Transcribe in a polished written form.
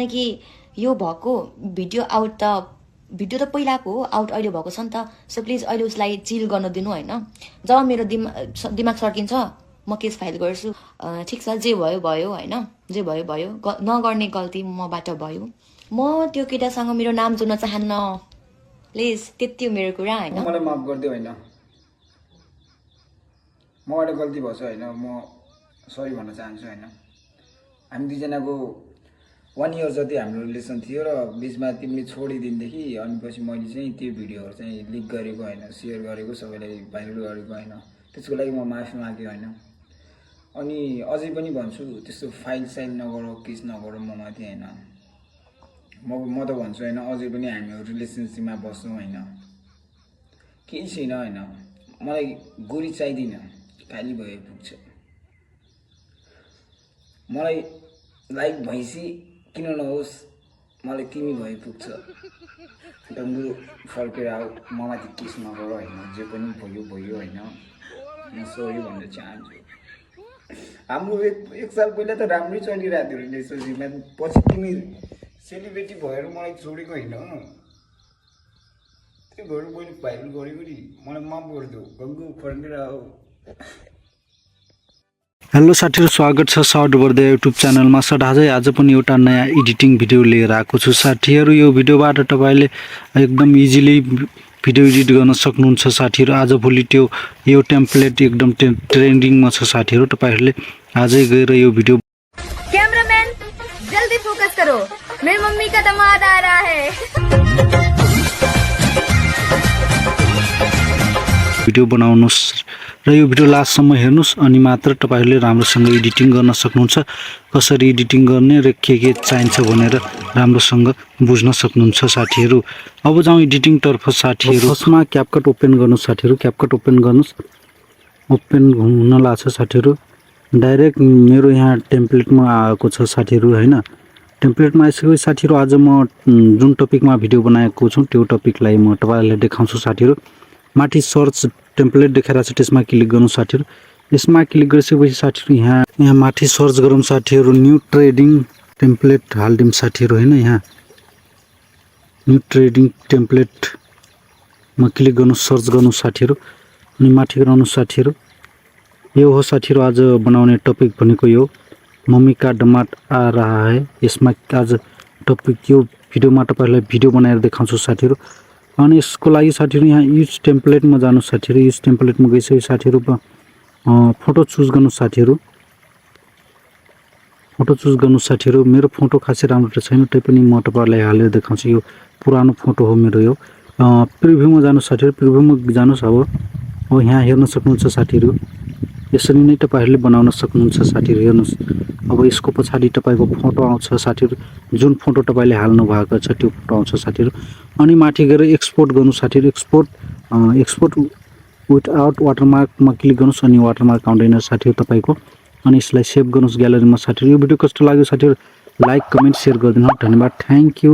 कि यो भएको भिडियो आउट त भिडियो त पहिलाको हो, आउट अहिले भएको छ नि त। सो प्लिज अहिले उसलाई चिल गर्न दिनु होइन। जब मेरो दिमाग सर्किन्छ म केस फाइल गर्छु। ठिक छ, जे भयो भयो होइन, जे भयो भयो। नगर्ने गल्ती मबाट भयो। म त्यो केटासँग मेरो नाम जोड्न चाहन्न। प्लिज त्यति हो मेरो कुरा होइन। मलाई माफ गरिदियो होइन, मबाट गल्ती भएछ होइन, म सरी भन्न चाहन्छु होइन। हामी दुईजनाको 1 इयर जति हाम्रो रिलेसन थियो र बिचमा तिमीले छोडिदिनदेखि अनि पछि मैले चाहिँ त्यो भिडियोहरू चाहिँ लिक गरेको होइन, सेयर गरेको, सबैलाई भाइरल गरेको होइन। त्यसको लागि म माफी मागेँ होइन। अनि अझै पनि भन्छु त्यस्तो फाइल साइल नगरौ, केस नगरौ म माथि होइन। म त भन्छु होइन, अझै पनि हामीहरू रिलेसनसिपमा बस्छौँ होइन, केही छैन होइन। मलाई गोरी चाहिँदैन, खाली भए पुग्छ। मलाई लाइक भैँसी किन नहोस्, मलाई तिमी भए पुग्छ। डङ्गु फर्केर आऊ, ममाथि केस नगर होइन। जे पनि भयो भयो होइन, म सरी भन्न चाहन्छु। हाम्रो एक साल पहिला त राम्रै चलिरहेको थियो रिलेसनसिपमा, पछि तिमी सेलिब्रेटी भएर मलाई छोडेको होइन। त्यो भएर मैले भाइरल गरेको नि, मलाई माफ गरिदेऊ। डङ्गु फर्केर आऊ। हेलो साथीहरु, स्वागत छ सर्ट बर्दे युट्युब च्यानलमा। आज पनि एउटा नयाँ एडिटिङ भिडियो लिएर आएको छु साथीहरु। यो भिडियोबाट तपाईले एकदम इजिली भिडियो एडिट गर्न सक्नुहुन्छ साथीहरु। आज भोलि त्यो यो टेम्प्लेट एकदम ट्रेन्डिङमा छ साथीहरु। तपाईहरुले आजै गएर यो भिडियो कैमरामैन जल्दी फोकस करो, मेरी मम्मी का दामाद आ रहा है। भिडियो बनाउनुस् र यो भिडियो लास्टसम्म हेर्नुस् अनि मात्र तपाईहरुले राम्रोसँग एडिटिङ गर्न सक्नुहुन्छ। कसरी एडिटिङ गर्ने र के चाहिन्छ भनेर राम्रोसँग बुझ्न सक्नुहुन्छ साथीहरु। अब जाउँ एडिटिङ तर्फ साथीहरु। फर्स्टमा क्यापकट ओपन गर्नुस् साथीहरु। क्यापकट ओपन गर्नुस्। ओपन हुन लाग्छ साथीहरु। डाइरेक्ट मेरो यहाँ टेम्प्लेटमा आएको छ साथीहरु हैन। टेम्प्लेटमा आइसकेपछि साथीहरु आज म जुन टपिकमा भिडियो बनाएको छु त्यो टपिकलाई म तपाईहरुलाई देखाउँछु साथीहरु। माथि सर्च टेम्प्लेट देखाइरहेको छ, त्यसमा क्लिक गर्नु साथीहरु। यसमा क्लिक गरिसकेपछि साथीहरु यहाँ माथि सर्च गरौँ साथीहरु। न्यू ट्रेडिङ टेम्प्लेट हाल्दिम साथीहरु हैन। यहाँ न्यू ट्रेडिङ टेम्प्लेट मा क्लिक गर्नु, सर्च गर्नु साथीहरु अनि माथि गराउनु साथीहरु। यो हो साथीहरु आज बनाउने टपिक भनेको यो मम्मी का दामाद आ रहा है। यसमा आज टपिक यो भिडियोमा तपाईहरुलाई भिडियो बनाएर देखाउँछु साथीहरु। अनि यसको लागि साथीहरु यहाँ युज टेम्प्लेटमा जानु साथीहरु। युज टेम्प्लेटमा गइसकेपछि साथीहरु फोटो चुज गर्नु साथीहरु। फोटो चुज गर्नु साथीहरु। मेरो फोटो खासै राम्रो त छैन, तैपनि म तपाईहरुलाई हालेर देखाउँछु। यो पुरानो फोटो हो मेरो यो। प्रिभ्यूमा जानु साथीहरु। प्रिभ्यूमा जानुस्। अब यहाँ हेर्न सक्नुहुन्छ साथीहरु। यसरी नै तपाईहरुले बनाउन सक्नुहुन्छ साथीहरु। हेर्नुस्, अब यसको पछाडी तपाईको फोटो आउँछ साथीहरु। जुन फोटो तपाईले हाल्नु भएको छ त्यो फोटो आउँछ साथीहरु। अनि माथि गएर एक्सपोर्ट गर्नु साथीहरु। एक्सपोर्ट विथआउट वाटरमार्क मा क्लिक गर्नुस् अनि वाटरमार्क आउँदैन साथीहरु तपाईको। अनि यसलाई सेभ गर्नुस् ग्यालरीमा साथीहरु। यो भिडियो कस्तो लाग्यो साथीहरु लाइक कमेन्ट शेयर गरिदिनु। धन्यवाद, थ्यांक यू।